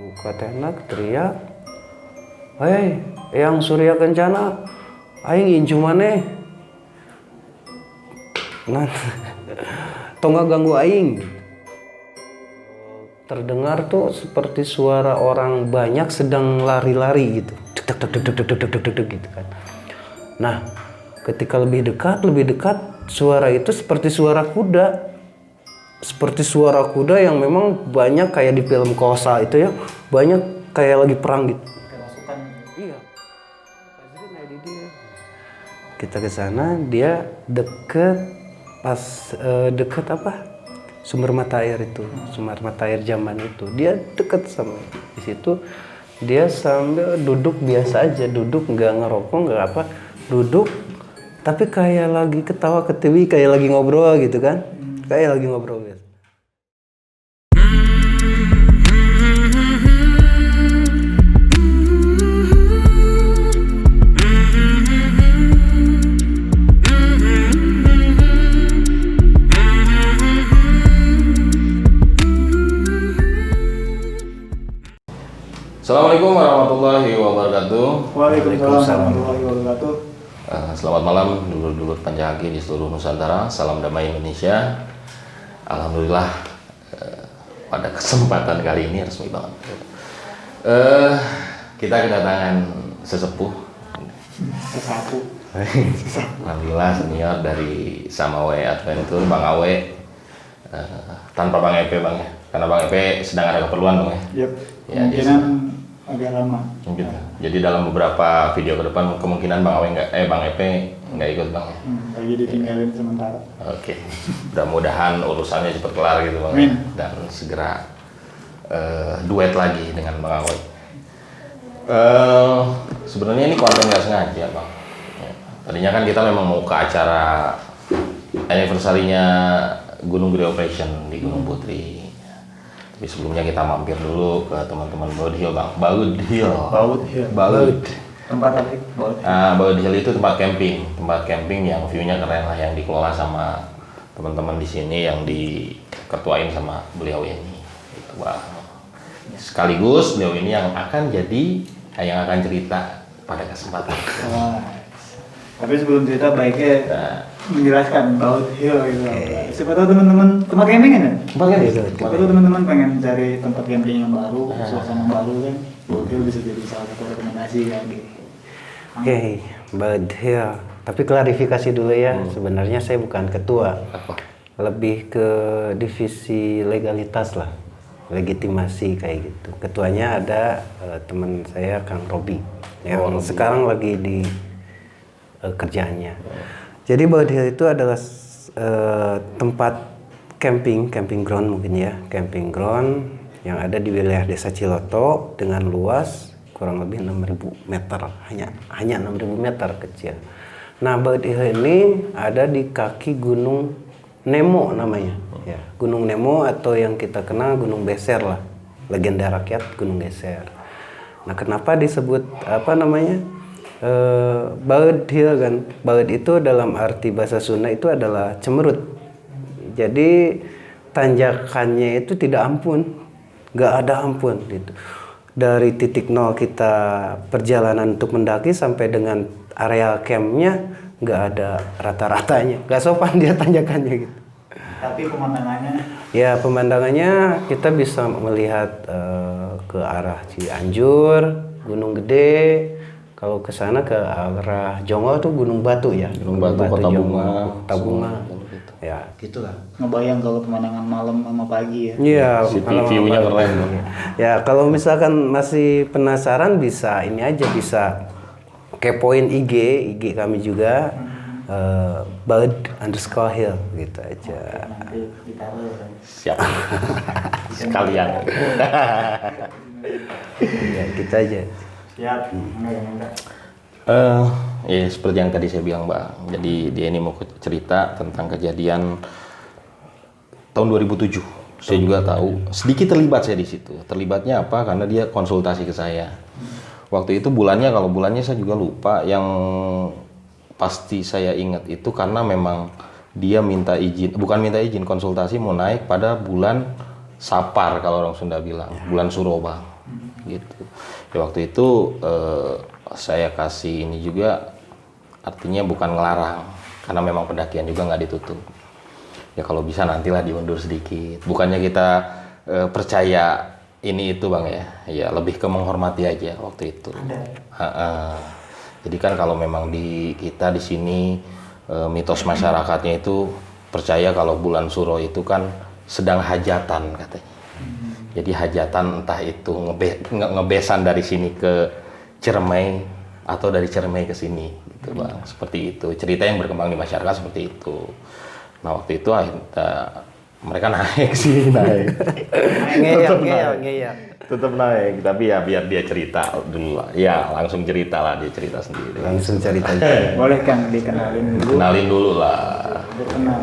Buka tenda teriak, hei, yang Surya Kencana, aing incu maneh. Nah, tonga ganggu aing. Terdengar tuh seperti suara orang banyak sedang lari-lari gitu, deg deg deg deg deg deg deg deg gitu kan. Nah, ketika lebih dekat, suara itu seperti suara kuda. Seperti suara kuda yang memang banyak kayak di film Kosa itu ya, banyak kayak lagi perang gitu. Kemasukan. Iya. Kita ke sana, dia deket apa? Sumber mata air itu, sumber mata air zaman itu. Dia deket sama di situ. Dia sambil duduk biasa aja, duduk nggak ngerokok nggak apa, duduk. Tapi kayak lagi ketawa ketiwi, kayak lagi ngobrol gitu kan, kayak lagi ngobrol gitu. Assalamualaikum warahmatullahi wabarakatuh. Waalaikumsalam warahmatullahi wabarakatuh. Selamat malam dulur-dulur Pancahaki di seluruh Nusantara. Salam damai Indonesia. Alhamdulillah pada kesempatan kali ini resmi banget. Kita kedatangan sesepuh. Alhamdulillah senior dari Samawe Adventure, Bang Awe. Tanpa Bang Epe Bang ya, karena Bang Epe sedang ada keperluan Bang ya. Yep. Ya, Kemungkinan agak lama. Mungkin. Jadi dalam beberapa video ke depan kemungkinan Bang Epe nggak ikut Bang ya. Lagi ditinggalin sementara. Oke. Mudah-mudahan urusannya cepat kelar gitu Bang. Amin. Dan segera duet lagi dengan Bang Awe. Sebenarnya ini konten nggak sengaja Bang. Ya. Tadinya kan kita memang mau ke acara anniversary-nya Gunung Gede Operation di Gunung Putri. Tapi sebelumnya kita mampir dulu ke teman-teman Baud Hill Bang. Baud Hill. Tempat apa? Baud Hill itu tempat camping yang view-nya keren lah, yang dikelola sama teman-teman di sini yang diketuain sama beliau ini. Itu Bang. Sekaligus beliau ini yang akan cerita pada kesempatan. Tapi sebelum cerita baiknya menjelaskan Baud Hill gitu. Siapa tahu teman-teman tempat camping kan ya? Tempat camping. Siapa tahu teman-teman pengen cari tempat camping yang baru, suasana baru kan. Baud Hill bisa jadi salah satu rekomendasi kan gitu. Oke, Baud Hill. Tapi klarifikasi dulu ya, sebenarnya saya bukan ketua. Lebih ke divisi legalitas lah, legitimasi kayak gitu. Ketuanya ada teman saya Kang Robi, yang sekarang lagi di kerjaannya. Jadi Baud Hill itu adalah tempat camping ground mungkin ya, camping ground yang ada di wilayah Desa Ciloto dengan luas kurang lebih 6.000 meter, hanya 6.000 meter kecil. Nah, Baud Hill ini ada di kaki Gunung Nemo namanya, ya, Gunung Nemo atau yang kita kenal Gunung Beser lah, legenda rakyat Gunung Beser. Nah, kenapa disebut apa namanya? Baud Hill kan, baud itu dalam arti bahasa Sunda itu adalah cemerut. Jadi tanjakannya itu tidak ampun, nggak ada ampun gitu. Dari titik nol kita perjalanan untuk mendaki sampai dengan area campnya nggak ada rata-ratanya, nggak sopan dia tanjakannya gitu. Tapi pemandangannya? Ya pemandangannya kita bisa melihat ke arah Cianjur, Gunung Gede. Kalau ke sana ke arah Jonggol tuh Gunung Batu ya. Gunung Batu, Kota Bunga. Ya, gitulah. Ngebayang kalau pemandangan malam sama pagi ya. Iya, view-nya keren. Ya, kalau misalkan masih penasaran bisa ini aja, bisa kepoin IG kami juga. Baud_Hill gitu aja. Nanti ditaruh kan. Siap. Sekalian. Ya, kita aja. Siap. Enggak. Ya seperti yang tadi saya bilang Bang. Jadi dia ini mau cerita tentang kejadian tahun 2007. Saya juga tahu sedikit terlibat saya di situ. Terlibatnya apa? Karena dia konsultasi ke saya. Waktu itu kalau bulannya saya juga lupa. Yang pasti saya ingat itu karena memang dia bukan minta izin, konsultasi mau naik pada bulan Sapar kalau orang Sunda bilang, bulan Suro Bang. gitu. Ya, waktu itu saya kasih ini juga, artinya bukan ngelarang, karena memang pendakian juga nggak ditutup. Ya kalau bisa nantilah diundur sedikit. Bukannya kita percaya ini itu Bang ya, ya lebih ke menghormati aja waktu itu. Jadi kan kalau memang di kita di sini mitos masyarakatnya itu percaya kalau bulan Suro itu kan sedang hajatan katanya. Jadi hajatan entah itu ngebesan dari sini ke Ciremai atau dari Ciremai ke sini gitu Bang. Seperti itu. Cerita yang berkembang di masyarakat seperti itu. Nah, waktu itu mereka naik sih, naik. Ngeyel. Tetap naik, tapi ya biar dia cerita dulu lah. Ya, langsung cerita lah, dia cerita sendiri. Langsung cerita. Boleh Kang dikenalin dulu. Kenalin dulu lah. Dikenal.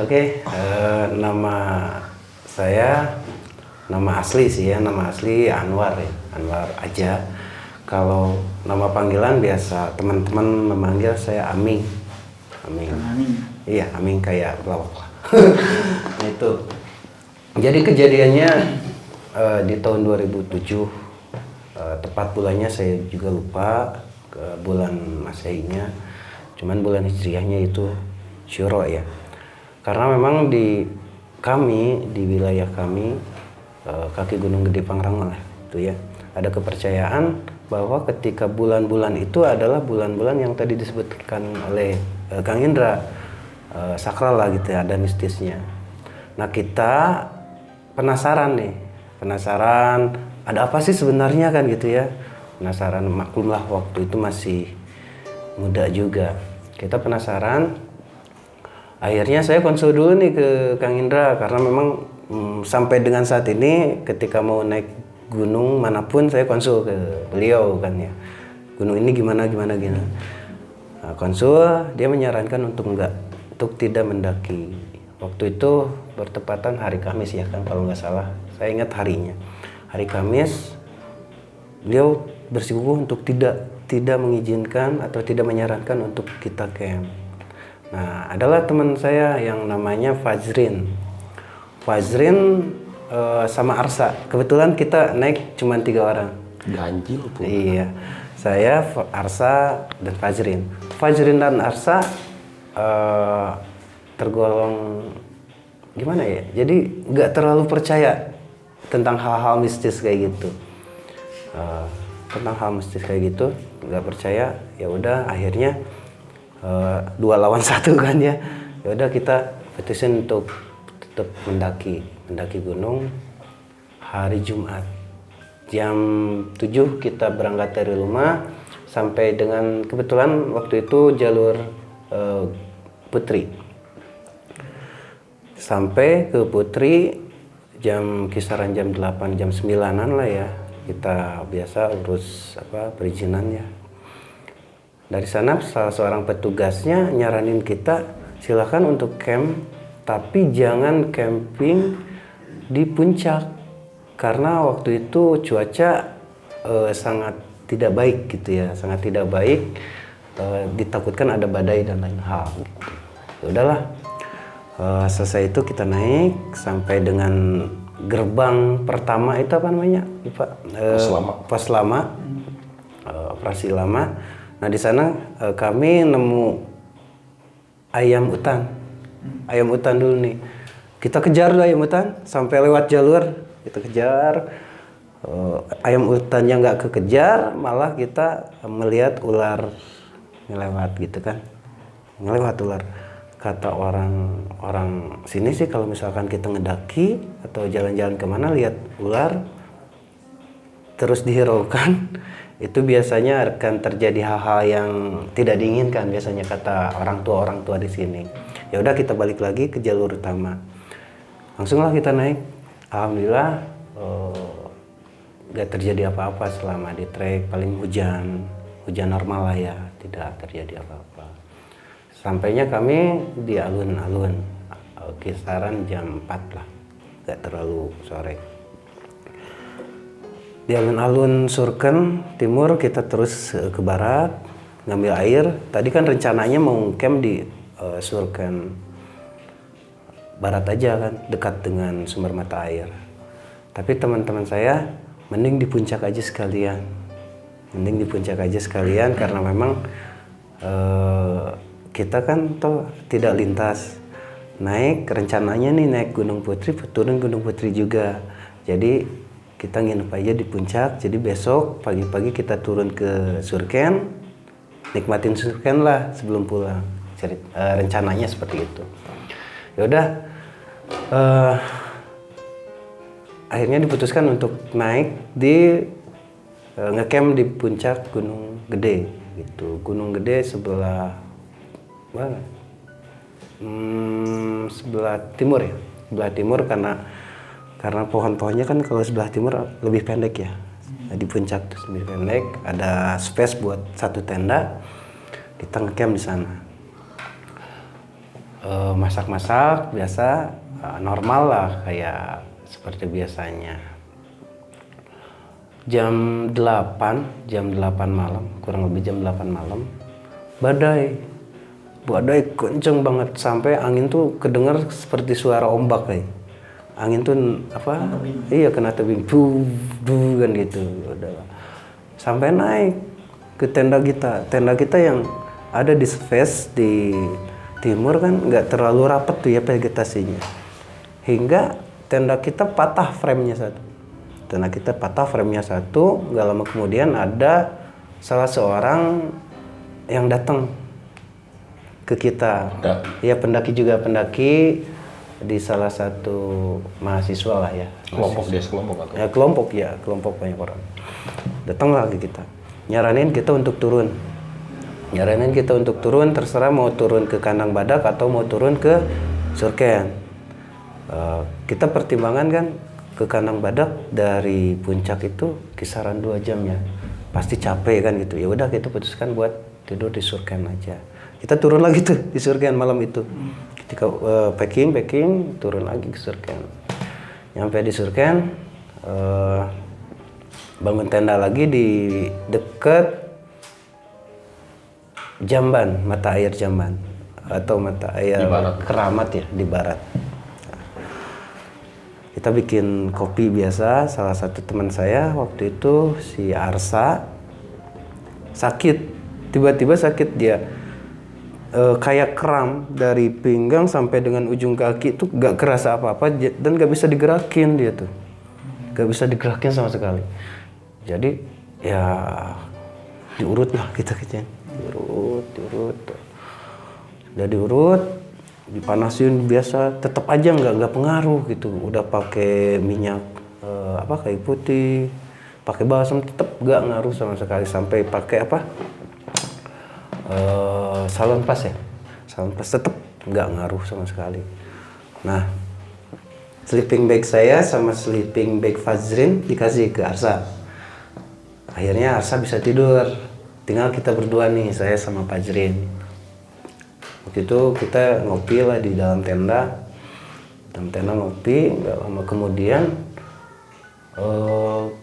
Oke, nama saya, nama asli sih ya, nama asli Anwar ya, Anwar aja. Kalau nama panggilan biasa teman-teman memanggil saya Aming. Aming. Iya, Aming kayak pelawak. Itu. Jadi kejadiannya di tahun 2007, tepat bulannya saya juga lupa, bulan Masehinya, cuman bulan Hijriahnya itu Syuro ya. Karena memang di wilayah kami, kaki Gunung Gede Pangrango lah itu ya, ada kepercayaan bahwa ketika bulan-bulan itu adalah bulan-bulan yang tadi disebutkan oleh Kang Indra, sakral lah gitu ya, ada mistisnya. Nah kita penasaran ada apa sih sebenarnya kan gitu ya, penasaran. Maklum lah waktu itu masih muda juga, kita penasaran. Akhirnya saya konsul dulu nih ke Kang Indra, karena memang sampai dengan saat ini ketika mau naik gunung manapun saya konsul ke beliau kan ya, gunung ini gimana. Nah, konsul, dia menyarankan untuk tidak mendaki. Waktu itu bertepatan hari Kamis ya kan, kalau nggak salah, saya ingat harinya. Hari Kamis, beliau bersikukuh untuk tidak mengizinkan atau tidak menyarankan untuk kita camp. Nah, adalah teman saya yang namanya Fajrin sama Arsa. Kebetulan kita naik cuma 3 orang. Ganjil tuh. Iya, saya, Arsa, dan Fajrin. Fajrin dan Arsa tergolong gimana ya? Jadi nggak terlalu percaya tentang hal-hal mistis kayak gitu. Nggak percaya. Ya udah, akhirnya 2 lawan 1 kan ya. Ya udah, kita putusin untuk tetap mendaki gunung. Hari Jumat jam 7 kita berangkat dari rumah, sampai dengan kebetulan waktu itu jalur Putri. Sampai ke Putri kisaran jam 8, jam 9-an lah ya. Kita biasa urus perizinan ya. Dari sana salah seorang petugasnya nyaranin kita, silakan untuk camp, tapi jangan camping di puncak. Karena waktu itu cuaca sangat tidak baik gitu ya, sangat tidak baik. Ditakutkan ada badai dan lain hal. Ya udahlah. Selesai itu kita naik sampai dengan gerbang pertama itu apa namanya? Lupa. Pos lama. Operasi lama. Nah, di sana kami nemu ayam hutan. Ayam hutan dulu nih. Kita kejar dulu ayam hutan sampai lewat jalur. Kita kejar. Ayam hutannya nggak kekejar, malah kita melihat ular ngelewat gitu kan. Ngelewat ular. Kata orang sini sih, kalau misalkan kita ngedaki atau jalan-jalan kemana lihat ular terus dihiraukan, itu biasanya akan terjadi hal-hal yang tidak diinginkan biasanya, kata orang tua di sini. Ya udah, kita balik lagi ke jalur utama. Langsunglah kita naik. Alhamdulillah gak terjadi apa-apa selama di trek. Paling hujan normal lah ya, tidak terjadi apa-apa. Sampainya kami di alun-alun, kisaran jam 4 lah, gak terlalu sore. Di alun-alun Surken Timur kita terus ke barat, ngambil air. Tadi kan rencananya mau camp di Surken Barat aja kan, dekat dengan sumber mata air. Tapi teman-teman saya mending di puncak aja sekalian. Karena memang kita kan tuh tidak lintas. Rencananya nih naik Gunung Putri, turun Gunung Putri juga. Jadi kita nginep aja di puncak. Jadi besok pagi-pagi kita turun ke Surken, nikmatin Surken lah sebelum pulang. Rencananya seperti itu. Ya udah, akhirnya diputuskan untuk naik di ngecamp di puncak Gunung Gede gitu. Gunung Gede sebelah mana? Sebelah timur ya. Sebelah timur karena pohon-pohonnya kan kalau sebelah timur lebih pendek ya. Di puncak itu lebih pendek, ada space buat satu tenda. Kita ngecamp di sana. Masak-masak biasa, normal lah kayak seperti biasanya. Jam 8 malam, kurang lebih jam 8 malam, badai kenceng banget sampai angin tuh kedengar seperti suara ombak kayak. Angin tuh apa? Iya, kena tebing, duh kan gitu. Udah. Sampai naik ke tenda kita yang ada di space di timur kan nggak terlalu rapat tuh ya vegetasinya. Hingga tenda kita patah frame-nya satu. Nggak lama kemudian ada salah seorang yang datang ke kita. Ya pendaki di salah satu mahasiswa lah ya. Kelompok atau? Ya kelompok banyak orang. Datanglah ke kita. Nyaranin kita untuk turun. Terserah mau turun ke Kandang Badak atau mau turun ke Surken. Kita pertimbangan kan ke Kandang Badak dari puncak itu kisaran 2 jam ya. Pasti capek kan gitu. Ya udah kita putuskan buat tidur di Surken aja. Kita turun lagi tuh di Surken malam itu. Ketika packing turun lagi ke Surken. Nyampe di Surken, bangun tenda lagi di dekat Jamban, mata air Jamban atau mata air Keramat ya di barat. Kita bikin kopi biasa. Salah satu teman saya waktu itu si Arsa sakit, tiba-tiba sakit dia. Kayak kram dari pinggang sampai dengan ujung kaki itu gak kerasa apa-apa dan gak bisa digerakin dia tuh, gak bisa digerakin sama sekali. Jadi ya diurut lah kita diurut, udah diurut, dipanasin biasa, tetap aja nggak pengaruh gitu. Udah pakai minyak kayu putih, pakai balsam, tetap nggak ngaruh sama sekali. Sampai pakai salon pas tetap nggak ngaruh sama sekali. Nah, sleeping bag saya sama sleeping bag Fazrin dikasih ke Arsa. Akhirnya Arsa bisa tidur, tinggal kita berdua nih, saya sama Fazrin. Waktu itu kita ngopi lah di dalam tenda ngopi. Nggak lama kemudian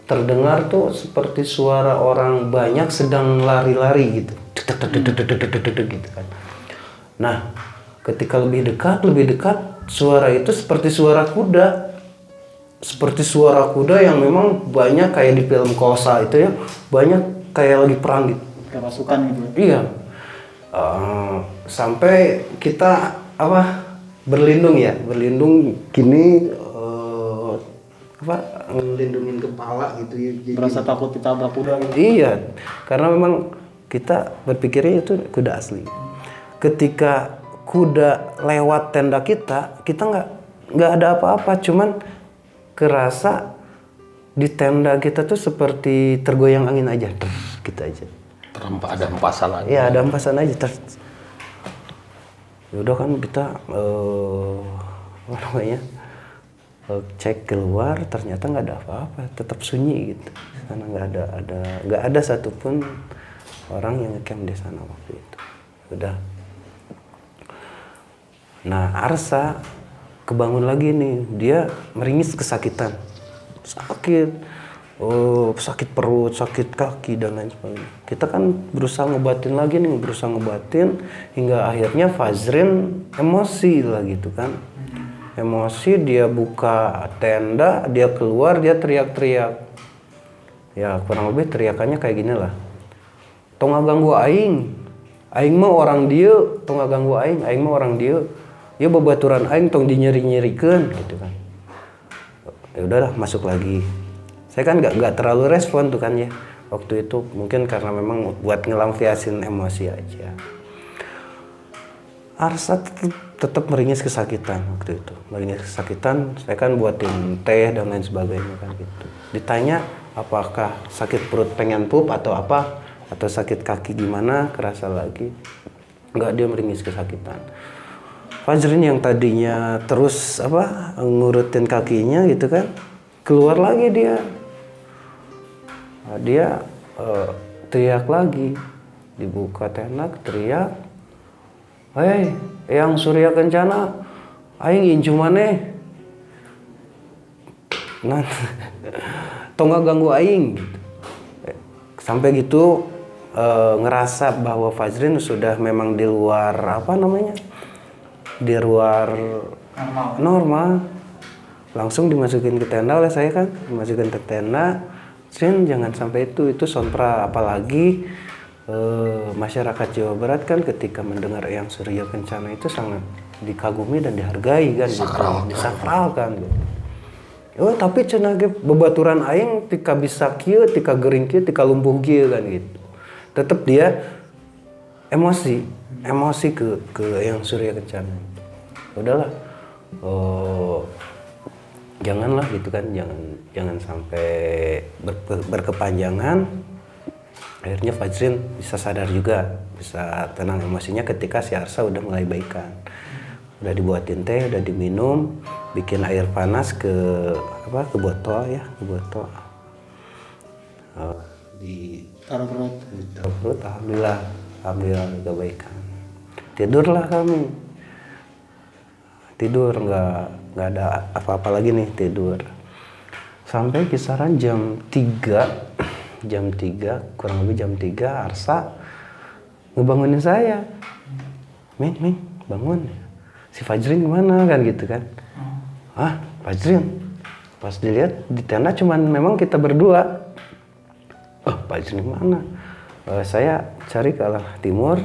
terdengar tuh seperti suara orang banyak sedang lari-lari gitu. Gitu kan. Nah, ketika lebih dekat, suara itu seperti suara kuda. Yang memang banyak kayak di film Kosa itu ya, banyak kayak lagi perang gitu. Kayak pasukan gitu. Iya. Sampai kita berlindung gini, ngelindungin kepala gitu ya. Merasa takut ditabrak kuda gitu. Iya, karena memang kita berpikirnya itu kuda asli. Ketika kuda lewat tenda kita nggak ada apa-apa, cuman kerasa di tenda kita tuh seperti tergoyang angin aja, gitu aja. Ada empasan aja. Iya, ada empasan aja. Yaudah kan kita cek keluar, ternyata nggak ada apa-apa, tetap sunyi gitu. Karena nggak ada satupun orang yang ngecamp di sana waktu itu. Udah. Nah, Arsa kebangun lagi nih, dia meringis kesakitan, sakit perut, sakit kaki dan lain sebagainya. Kita kan berusaha ngobatin hingga akhirnya Fazrin emosi lah gitu kan. emosi, dia buka tenda, dia keluar, dia teriak-teriak. Ya kurang lebih teriakannya kayak gini lah. Tong ganggu aing. Aing mah orang dia, tong ganggu aing mah orang dia. Ya babaturan aing tong dinyeri-nyerikeun gitu kan. Ya udahlah, masuk lagi. Saya kan nggak terlalu respon tuh kan ya. Waktu itu mungkin karena memang buat ngelampiasin emosi aja. Arsa tetap meringis kesakitan waktu itu. Meringis kesakitan, saya kan buatin teh dan lain sebagainya kan gitu. Ditanya apakah sakit perut pengen pup atau apa, atau sakit kaki gimana, kerasa lagi. Enggak, dia meringis kesakitan. Fajrin yang tadinya terus ngurutin kakinya gitu kan, keluar lagi dia. Nah, dia teriak lagi, dibuka tenda teriak, hei yang Surya Kencana, aing incu maneh. Nah, tonga ganggu aing gitu. Sampai gitu ngerasa bahwa Fajrin sudah memang di luar di luar normal. Langsung dimasukin ke tenda oleh saya kan, dimasukin ke tenda. Sin, jangan sampai itu sontra, apalagi masyarakat Jawa Barat kan ketika mendengar Eyang Surya Kencana itu sangat dikagumi dan dihargai kan, disakralkan gitu. Oh, tapi cenah ge babaturan aing tika bisa kieu, tika geuring kieu, tika lumpuh kieu kan gitu. Tetep dia emosi ke Eyang Surya Kencana. Udahlah. Janganlah gitu kan, jangan sampai berkepanjangan. Akhirnya Fajrin bisa sadar juga, bisa tenang emosinya ketika si Arsa udah mulai baikan. Udah dibuatin teh, udah diminum, bikin air panas ke botol ya, ke botol. Taruh perut. Alhamdulillah udah baikan. Tidurlah kami. Tidur nggak ada apa-apa lagi nih, tidur. Sampai kisaran jam 3, kurang lebih jam 3, Arsa ngebangunin saya. Ming, bangun. Si Fajrin gimana kan gitu kan. Fajrin. Pas dilihat di tenda cuman memang kita berdua. Fajrin mana? Saya cari ke arah timur,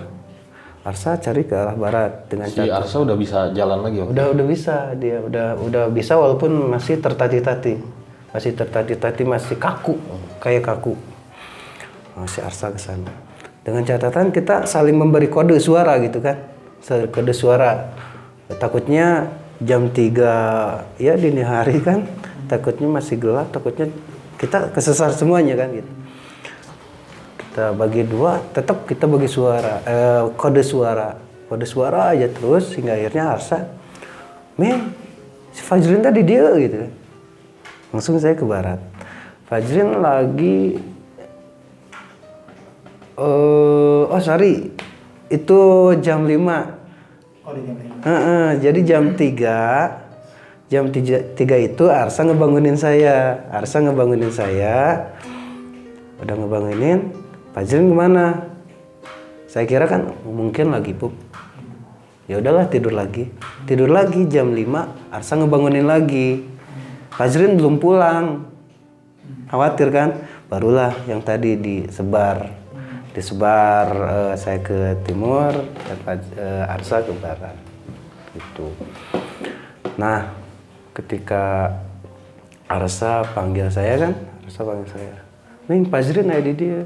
Arsa cari ke arah barat dengan si Arsa udah bisa jalan lagi waktu udah bisa, dia udah bisa walaupun masih tertati-tati, masih kaku, kayak kaku. Si Arsa ke sana. Dengan catatan kita saling memberi kode suara gitu kan, kode suara. Takutnya jam 3 ya dini hari kan, takutnya masih gelap, takutnya kita kesesar semuanya kan gitu. Kita bagi dua, tetap kita bagi suara, kode suara aja terus hingga akhirnya Arsa, si Fajrin tadi dia gitu kan. Langsung saya ke barat. Fajrin lagi, itu jam 5. Di jam 5. Jadi jam 3 itu Arsa ngebangunin saya. Udah ngebangunin, Fajrin kemana? Saya kira kan mungkin lagi pup. Ya udahlah tidur lagi jam 5, Arsa ngebangunin lagi. Fajrin belum pulang. Khawatir kan? Barulah yang tadi disebar saya ke timur dan Arsa ke barat. Gitu. Nah, ketika Arsa panggil saya, Ming, Fajrin ada di dia.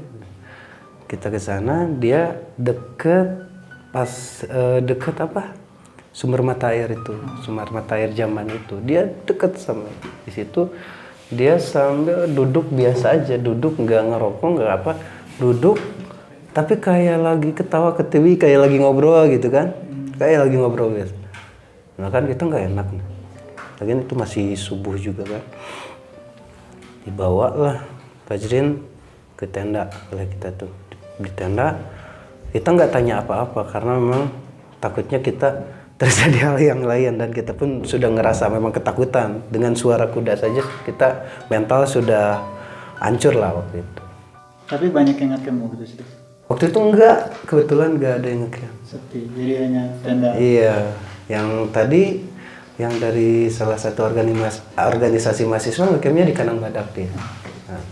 Kita ke sana, dia deket sumber mata air zaman itu. Dia deket sama di situ. Dia sambil duduk biasa aja, nggak ngerokok, nggak apa, duduk. Tapi kayak lagi ketawa ketiwi, kayak lagi ngobrol gitu kan, kayak lagi ngobrol biasa. Nah kan kita nggak enak nih. Lagian itu masih subuh juga kan. Dibawa lah Fajrin ke tenda oleh kita tuh. Di tenda kita nggak tanya apa-apa karena memang takutnya kita terjadi hal yang lain dan kita pun sudah ngerasa memang ketakutan. Dengan suara kuda saja kita mental sudah hancur lah waktu itu. Tapi banyak yang ngecamp waktu itu. Waktu itu kebetulan nggak ada yang ngecamp. Sepi, jadi hanya tenda. Iya, yang tadi yang dari salah satu organisasi mahasiswa ngecampnya di Kanang Badak dia. Nah.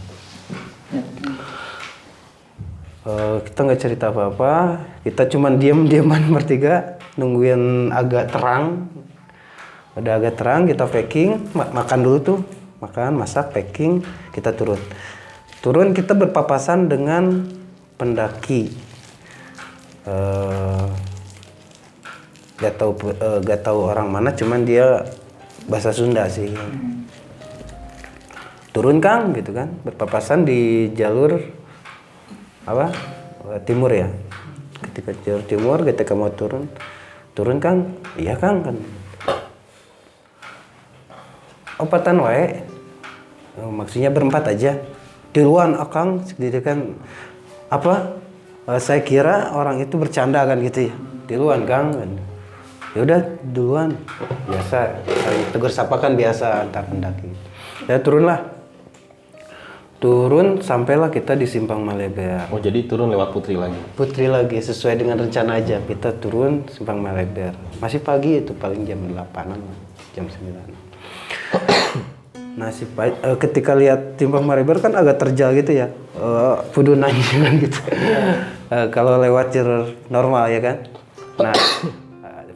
Kita nggak cerita apa-apa, kita cuman diam-diaman bertiga nungguin agak terang. Udah agak terang kita packing, makan dulu tuh, makan, masak, packing, kita turun. Turun kita berpapasan dengan pendaki. Gak tahu orang mana, cuman dia bahasa Sunda sih. Turun Kang gitu kan, berpapasan di jalur apa timur ya. Ketika jalur timur, ketika mau turun Kang, iya Kang kan. Opatan wae, maksudnya berempat aja. Duluan Akang gitu kan. Apa? Saya kira orang itu bercanda kan gitu ya. Duluan Kang kan. Ya udah duluan. Biasa tegur sapa kan biasa antar pendaki. Ya turunlah. Turun sampailah kita di Simpang Maleber. Oh jadi turun lewat Putri lagi? Putri lagi, sesuai dengan rencana aja. Kita turun Simpang Maleber. Masih pagi itu, paling jam 8-an, jam 9. Nah ketika lihat Simpang Maleber kan agak terjal gitu ya. Kudu nanya gitu. Kalau lewat jalur normal ya kan. Nah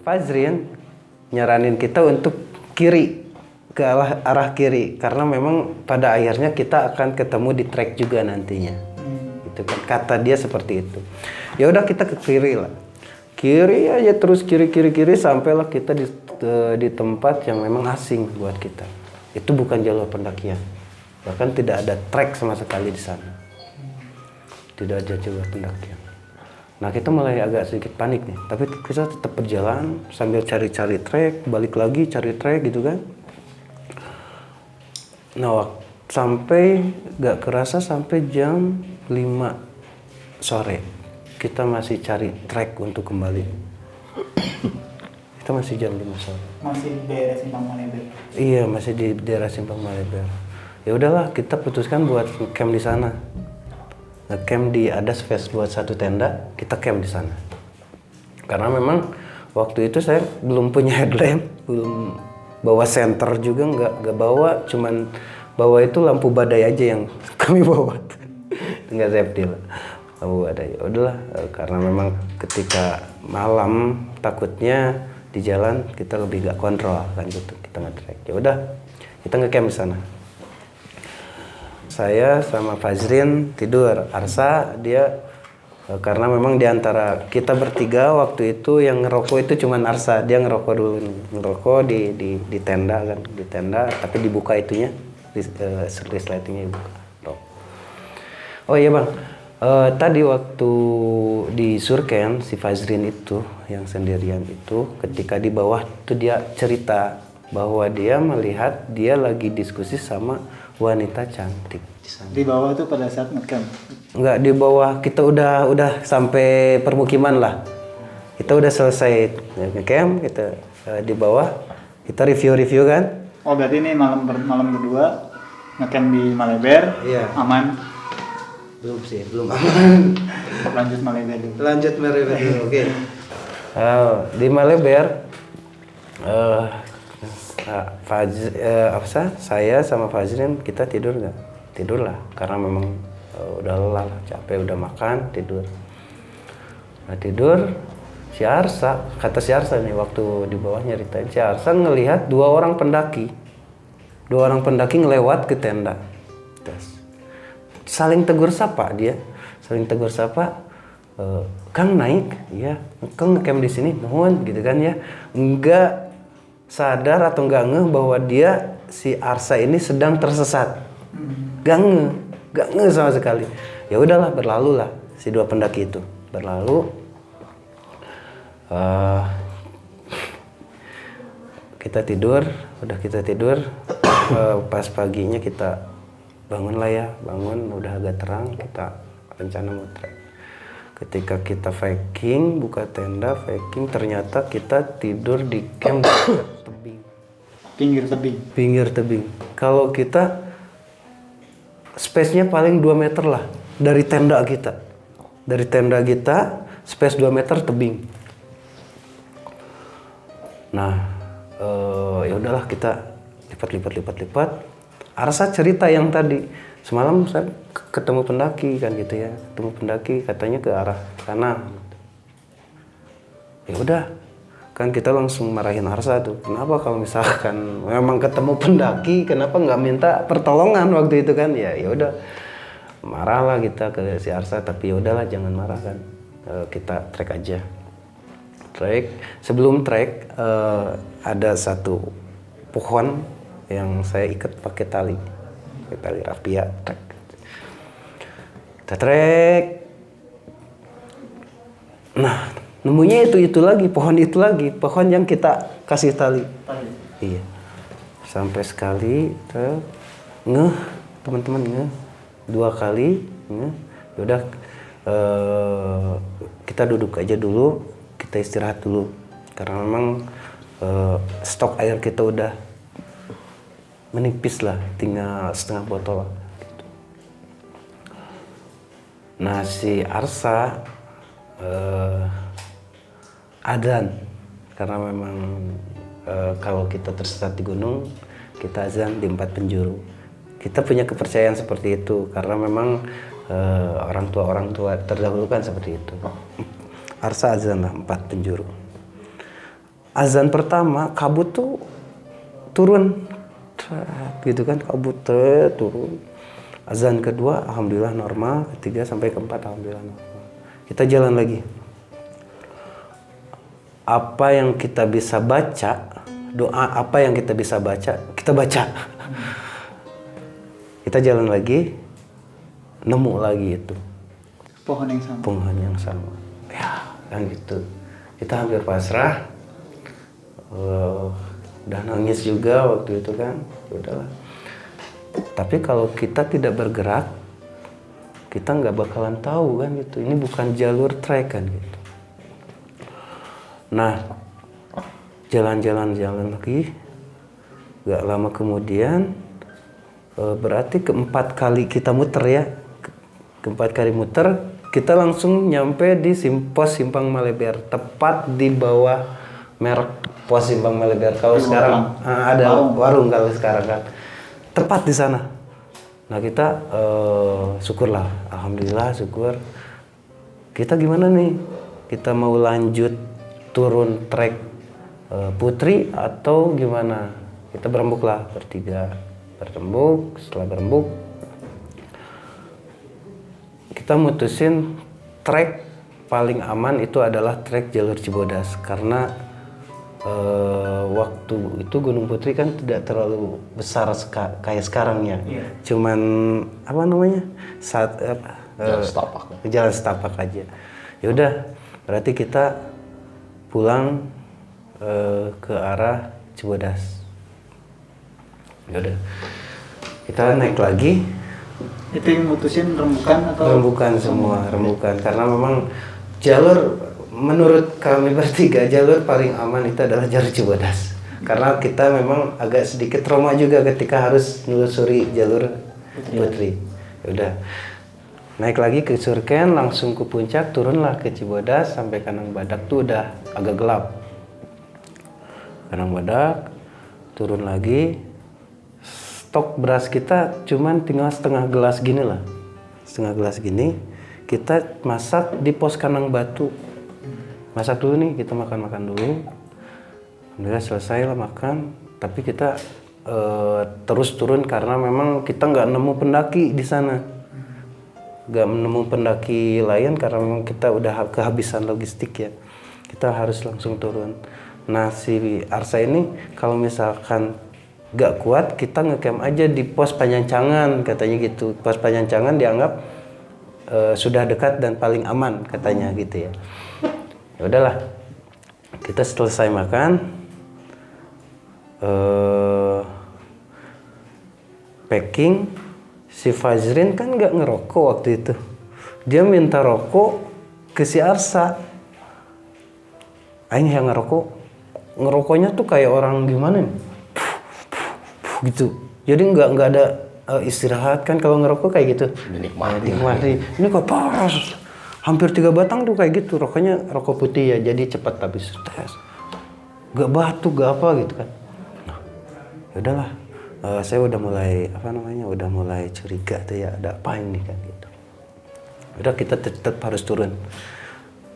Fazrin nyaranin kita untuk kiri. Ke arah kiri karena memang pada akhirnya kita akan ketemu di trek juga nantinya. Itu kan kata dia seperti itu. Ya udah kita ke kiri lah. Kiri aja terus kiri sampailah kita di tempat yang memang asing buat kita. Itu bukan jalur pendakian. Bahkan tidak ada trek sama sekali di sana. Tidak ada jalur pendakian. Nah kita mulai agak sedikit panik nih. Tapi kita tetap berjalan sambil cari-cari trek, balik lagi cari trek gitu kan. Nah, sampai gak kerasa sampai jam 5 sore kita masih cari trek untuk kembali. Kita masih jam 5 sore. Masih di daerah Simpang Maleber. Iya, masih di daerah Simpang Maleber. Ya udahlah, kita putuskan buat camp di sana. Camp ada space buat satu tenda, kita camp di sana. Karena memang waktu itu saya belum punya headlamp, belum bawa senter juga nggak bawa, cuman bawa itu lampu badai aja yang kami bawa. Nggak safety lah, lampu badai. Ya udahlah, karena memang ketika malam takutnya di jalan kita lebih nggak kontrol kan gitu, kita nge-trek. Ya udah, kita nge-camp di sana. Saya sama Fazrin tidur, Arsa dia karena memang diantara kita bertiga waktu itu yang ngerokok itu cuman Arsa, dia ngerokok dulu nih. Ngerokok di tenda kan, di tenda tapi dibuka itunya, service lightingnya dibuka. Oh iya bang, tadi waktu di Surken si Fazrin itu yang sendirian itu ketika di bawah tuh dia cerita bahwa dia melihat dia lagi diskusi sama wanita cantik di sana. Di bawah tuh pada saat ngecamp. Enggak, di bawah kita udah sampai permukiman lah. Kita udah selesai ngecamp, kita di bawah kita review kan. Oh berarti ini malam kedua ngecamp di Maleber. Iya. Aman. Belum sih, belum aman. Lanjut Maleber dulu. Lanjut Maleber dulu, oke. Di Maleber saya sama Fazrin kita tidur nggak? Tidur lah, karena memang udah lelah, capek, udah makan, tidur. Nah tidur, si Arsa, kata si Arsa nih waktu di bawah nyeritain, si Arsa ngelihat dua orang pendaki ngelewat ke tenda. Terus, saling tegur sapa dia, Kang naik, ya, Kang ngecamp di sini, nuhun gitu kan ya, enggak sadar atau enggak ngeh bahwa dia si Arsa ini sedang tersesat, enggak ngeh sama sekali. Ya udahlah, berlalu lah si dua pendaki itu berlalu. Kita tidur, pas paginya kita bangun udah agak terang, kita rencana mau trek. Ketika kita packing, buka tenda, ternyata kita tidur di camp tebing. Pinggir tebing. Kalau kita space-nya paling 2 meter lah dari tenda kita. Space 2 meter tebing. Nah, ya udahlah kita lipat. Arsa cerita yang tadi semalam saya ketemu pendaki kan gitu ya, ketemu pendaki katanya ke arah sana. Ya udah, kan kita langsung marahin Arsa tuh. Kenapa kalau misalkan memang ketemu pendaki, kenapa nggak minta pertolongan waktu itu kan? Ya udah, marahlah kita ke si Arsa. Tapi ya udahlah, jangan marah kan. Kita trek aja. Sebelum trek ada satu pohon yang saya ikat pakai tali rafia. Kita trek. Nah, nemunya itu lagi, pohon yang kita kasih tali. Iya. Sampai sekali teman-teman ngeh 2 kali ngeh. Yaudah, kita duduk aja dulu, kita istirahat dulu karena memang stok air kita udah menipis lah, tinggal setengah botol lah, gitu. Nah, si Arsa adzan karena memang kalau kita tersesat di gunung, kita azan di 4 penjuru. Kita punya kepercayaan seperti itu karena memang orang tua terdahulu kan seperti itu. Arsa azan lah 4 penjuru. Azan pertama kabut tuh turun gitu kan, kabut turun. Azan kedua alhamdulillah normal, ketiga sampai keempat alhamdulillah normal. Kita jalan lagi. Apa yang kita bisa baca, doa apa yang kita bisa baca, kita baca. Kita jalan lagi, nemu lagi itu Pohon yang sama. Ya, kan gitu. Kita hampir pasrah. Udah nangis juga waktu itu kan. Udahlah. Tapi kalau kita tidak bergerak, kita nggak bakalan tahu kan gitu. Ini bukan jalur trek kan gitu. Nah, jalan lagi. Gak lama kemudian, berarti keempat kali kita muter ya. Keempat kali muter, kita langsung nyampe di pos Simpang Maleber, tepat di bawah merek pos Simpang Maleber. Kalau sekarang ada warung kalau sekarang kan, tepat di sana. Nah kita syukurlah, alhamdulillah syukur. Kita gimana nih? Kita mau lanjut turun trek Putri atau gimana? Kita berembuk lah bertiga, setelah berembuk kita mutusin trek paling aman itu adalah trek jalur Cibodas karena waktu itu Gunung Putri kan tidak terlalu besar kayak sekarang ya. Cuman apa namanya? Jalan setapak aja. Ya udah, berarti kita pulang ke arah Cibodas. Ya udah. Kita naik lagi. Itu yang mutusin rembukan atau? Rembukan karena memang jalur menurut kami bertiga jalur paling aman itu adalah jalur Cibodas. Karena kita memang agak sedikit trauma juga ketika harus menelusuri jalur Putri. Ya udah. Naik lagi ke Surken, langsung ke puncak, turunlah ke Cibodas sampai Kanang Badak tuh udah agak gelap. Kanang Badak, turun lagi. Stok beras kita cuman tinggal setengah gelas gini lah. Setengah gelas gini, kita masak di pos Kanang Batu. Masak dulu nih, kita makan dulu. Alhamdulillah selesai lah makan, tapi kita terus turun karena memang kita nggak nemu pendaki di sana. Gak menemu pendaki lain karena memang kita udah kehabisan logistik ya. Kita harus langsung turun. Nah si Arsa ini kalau misalkan gak kuat kita ngecamp aja di pos Panjancangan katanya gitu. Pos Panjancangan dianggap sudah dekat dan paling aman katanya gitu ya. Ya udahlah, kita selesai makan, packing. Si Fajrin kan nggak ngerokok waktu itu. Dia minta rokok ke si Arsa. Aing yang ngerokok. Ngerokoknya tuh kayak orang gimana nih? Gitu. Jadi nggak ada istirahat kan kalau ngerokok kayak gitu. Dinikmati. Ini kok pas. Hampir 3 batang tuh kayak gitu. Rokoknya rokok putih ya. Jadi cepat habis. gak batu, gak apa gitu kan. Nah, ya udahlah, saya udah mulai udah mulai curiga tuh ya, ada apa ini kan gitu. Udah kita tetap harus turun,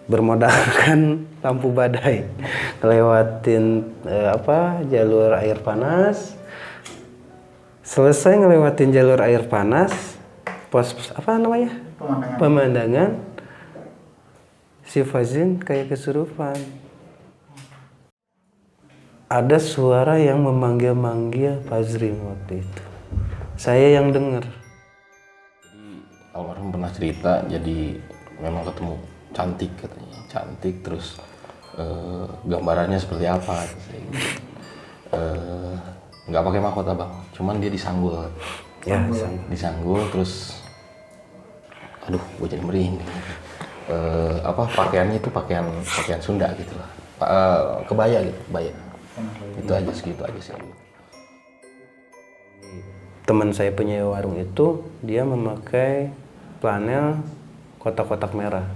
bermodalkan lampu badai, ngelewatin jalur air panas. Selesai ngelewatin jalur air panas, pos pemandangan, si Fazin kayak kesurupan. Ada suara yang memanggil-manggil Fazrin waktu itu. Saya yang dengar. Jadi almarhum pernah cerita, jadi memang ketemu cantik katanya, cantik terus gambarannya seperti apa? Nggak pakai mahkota bang, cuman dia disanggul. Ya, disanggul terus, aduh, gue jadi merinding. Pakaiannya itu pakaian Sunda gitu lah, kebaya gitu, kebaya. Itu aja, segitu aja sih. Teman saya punya warung itu, dia memakai flanel kotak-kotak merah.